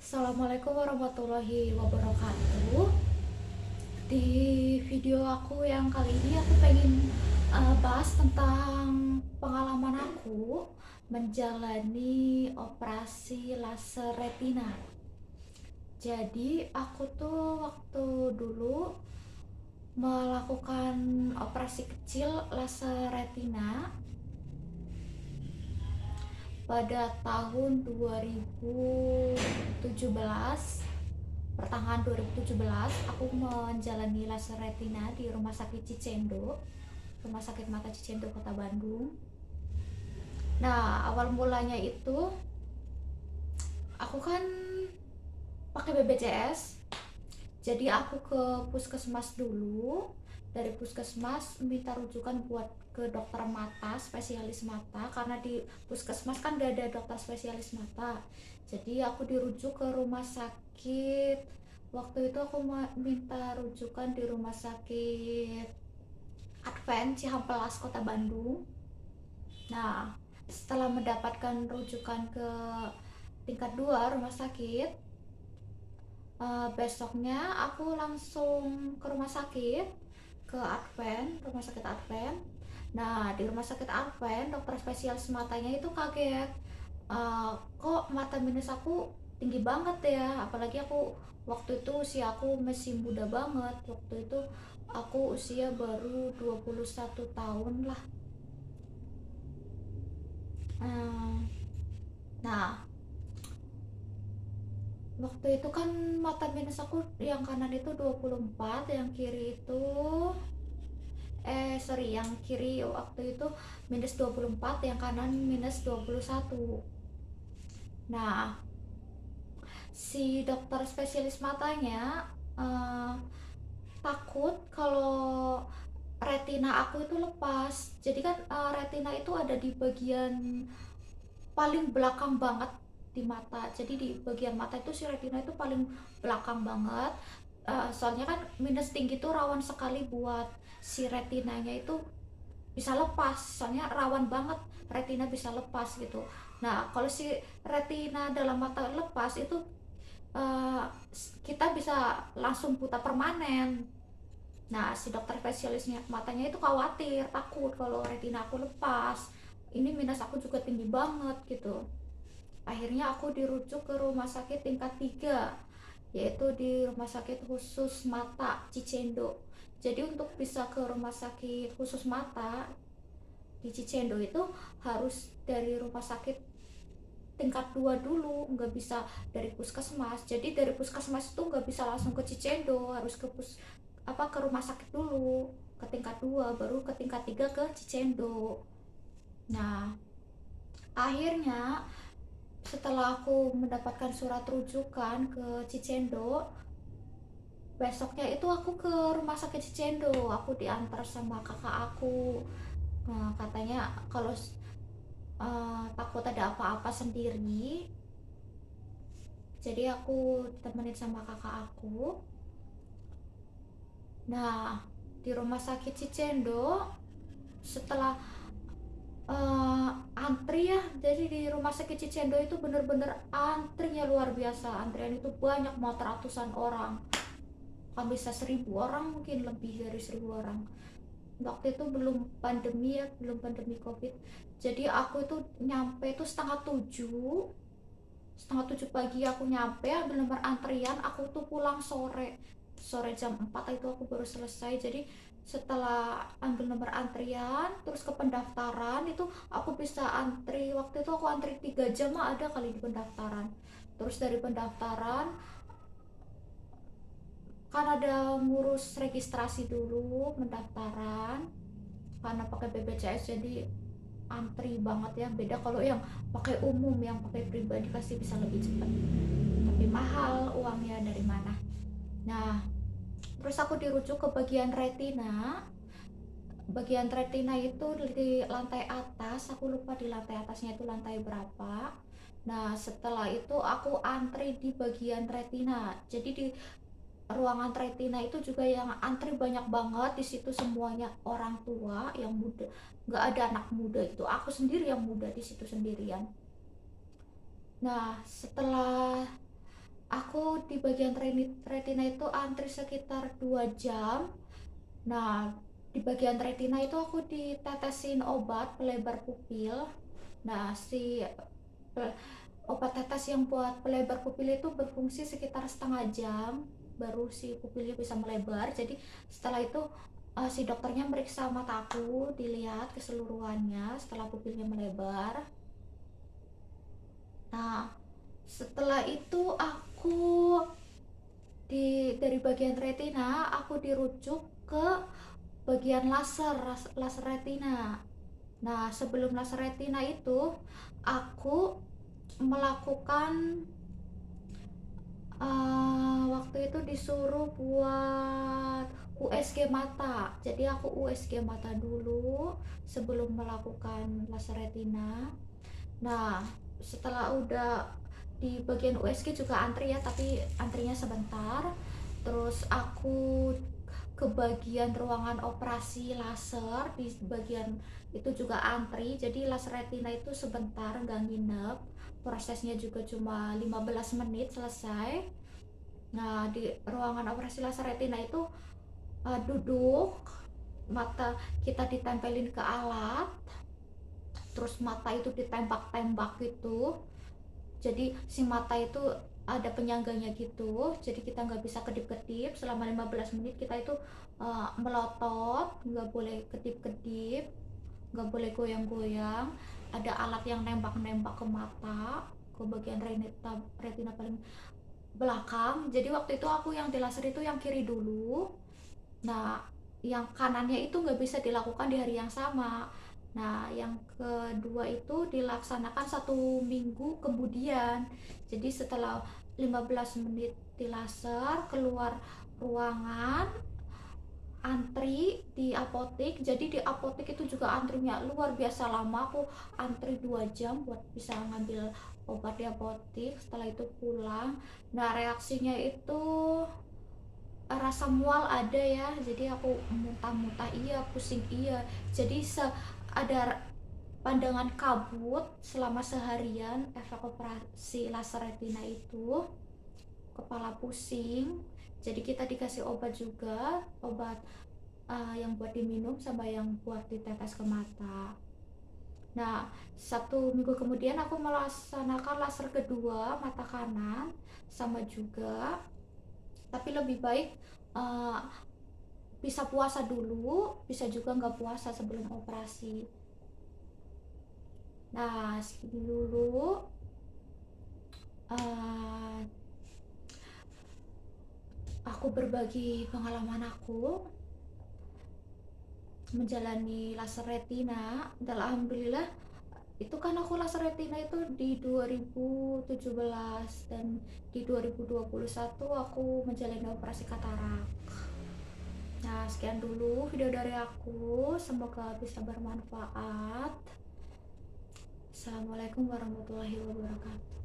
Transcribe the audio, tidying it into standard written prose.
Assalamualaikum warahmatullahi wabarakatuh. Di video aku yang kali ini aku pengen bahas tentang pengalaman aku menjalani operasi laser retina. Jadi aku tuh waktu dulu melakukan operasi kecil laser retina pada tahun 2017. Pertengahan 2017 aku menjalani laser retina di Rumah Sakit Cicendo, Rumah Sakit Mata Cicendo, Kota Bandung. Nah, awal mulanya itu aku kan pakai BPJS. Jadi aku ke puskesmas dulu. Dari puskesmas minta rujukan buat ke dokter mata, spesialis mata, karena di puskesmas kan gak ada dokter spesialis mata. Jadi aku dirujuk ke rumah sakit. Waktu itu aku minta rujukan di rumah sakit Advent Cihampelas, Kota Bandung. Nah, setelah mendapatkan rujukan ke tingkat 2 rumah sakit, besoknya aku langsung ke rumah sakit, ke Advent, rumah sakit Advent. Nah, di rumah sakit Advent dokter spesialis matanya itu kaget, kok mata minus aku tinggi banget ya, apalagi aku waktu itu usia aku masih muda banget. Waktu itu aku usia baru 21 tahun lah. Nah, waktu itu kan mata minus aku yang kanan itu 24, yang kiri itu yang kiri waktu itu minus 24, yang kanan minus 21. Nah, si dokter spesialis matanya eh, takut kalau retina aku itu lepas. Jadi kan retina itu ada di bagian paling belakang banget di mata. Jadi di bagian mata itu si retina itu paling belakang banget. Soalnya kan minus tinggi itu rawan sekali buat si retinanya itu bisa lepas, soalnya rawan banget retina bisa lepas gitu. Nah, kalau si retina dalam mata lepas itu uh, kita bisa langsung buta permanen. Nah, si dokter spesialisnya matanya itu khawatir, takut kalau retina aku lepas. Ini minus aku juga tinggi banget gitu. Akhirnya aku dirujuk ke rumah sakit tingkat 3, yaitu di Rumah Sakit Khusus Mata Cicendo. Jadi untuk bisa ke rumah sakit khusus mata di Cicendo itu harus dari rumah sakit tingkat 2 dulu, nggak bisa dari puskesmas. Jadi dari puskesmas itu nggak bisa langsung ke Cicendo, harus ke rumah sakit dulu, ke tingkat 2 baru ke tingkat 3 ke Cicendo. Nah, akhirnya setelah aku mendapatkan surat rujukan ke Cicendo, besoknya itu aku ke rumah sakit Cicendo. Aku diantar sama kakak aku. Nah, katanya kalau takut ada apa-apa sendiri, jadi aku temenin sama kakak aku. Nah, di rumah sakit Cicendo setelah antri ya, jadi di rumah sakit Cicendo itu bener-bener antrinya luar biasa. Antrian itu banyak, mau ratusan orang, kan bisa 1.000 orang, mungkin lebih dari 1.000 orang. Waktu itu belum pandemi ya, belum pandemi covid. Jadi aku itu nyampe itu setengah tujuh pagi aku nyampe, ambil nomor antrian. Aku tuh pulang sore, jam 4 itu aku baru selesai. Jadi setelah ambil nomor antrian terus ke pendaftaran itu aku bisa antri, waktu itu aku antri 3 jam ada kali di pendaftaran. Terus dari pendaftaran kan ada ngurus registrasi dulu pendaftaran, karena pakai BPJS jadi antri banget ya. Beda kalau yang pakai umum, yang pakai pribadi pasti bisa lebih cepat, tapi mahal uangnya dari mana. Nah, terus aku dirujuk ke bagian retina. Bagian retina itu di lantai atas, aku lupa di lantai atasnya itu lantai berapa. Nah, setelah itu aku antri di bagian retina. Jadi di ruangan retina itu juga yang antri banyak banget. Di situ semuanya orang tua yang muda, nggak ada anak muda, itu aku sendiri yang muda di situ sendirian. Nah, setelah Aku di bagian retina itu antri sekitar 2 jam. Nah, di bagian retina itu aku ditetesin obat pelebar pupil. Nah, si obat tetes yang buat pelebar pupil itu berfungsi sekitar setengah jam baru si pupilnya bisa melebar. Jadi setelah itu si dokternya meriksa mataku, dilihat keseluruhannya setelah pupilnya melebar. Nah, setelah itu aku dari bagian retina aku dirujuk ke bagian laser retina. Nah, sebelum laser retina itu aku melakukan waktu itu disuruh buat USG mata. Jadi aku USG mata dulu sebelum melakukan laser retina. Nah, setelah udah di bagian USG juga antri ya, tapi antrinya sebentar. Terus aku ke bagian ruangan operasi laser, di bagian itu juga antri. Jadi laser retina itu sebentar, nggak nginep. Prosesnya juga cuma 15 menit selesai. Nah, di ruangan operasi laser retina itu duduk, mata kita ditempelin ke alat, terus mata itu ditembak-tembak gitu. Jadi si mata itu ada penyangganya gitu, jadi kita nggak bisa kedip-kedip selama 15 menit. Kita itu melotot, nggak boleh kedip-kedip, nggak boleh goyang-goyang. Ada alat yang nembak-nembak ke mata, ke bagian retina paling belakang. Jadi waktu itu aku yang di laser itu yang kiri dulu. Nah, yang kanannya itu nggak bisa dilakukan di hari yang sama. Nah, yang kedua itu dilaksanakan 1 minggu kemudian. Jadi setelah 15 menit di laser, keluar ruangan, antri di apotek. Jadi di apotek itu juga antrinya luar biasa lama. Aku antri 2 jam buat bisa ngambil obat di apotek. Setelah itu pulang. Nah, reaksinya itu rasa mual ada ya, jadi aku muntah-muntah iya, pusing iya. Jadi ada pandangan kabut selama seharian efek operasi laser retina itu, kepala pusing. Jadi kita dikasih obat juga, obat yang buat diminum sama yang buat ditetes ke mata. Nah, 1 minggu kemudian aku melaksanakan laser kedua mata kanan, sama juga, tapi lebih baik uh, bisa puasa dulu, bisa juga nggak puasa sebelum operasi. Nah, segini dulu uh, aku berbagi pengalaman aku menjalani laser retina. Dan alhamdulillah itu kan aku laser retina itu di 2017, dan di 2021 aku menjalani operasi katarak. Nah, sekian dulu video dari aku, semoga bisa bermanfaat. Assalamualaikum warahmatullahi wabarakatuh.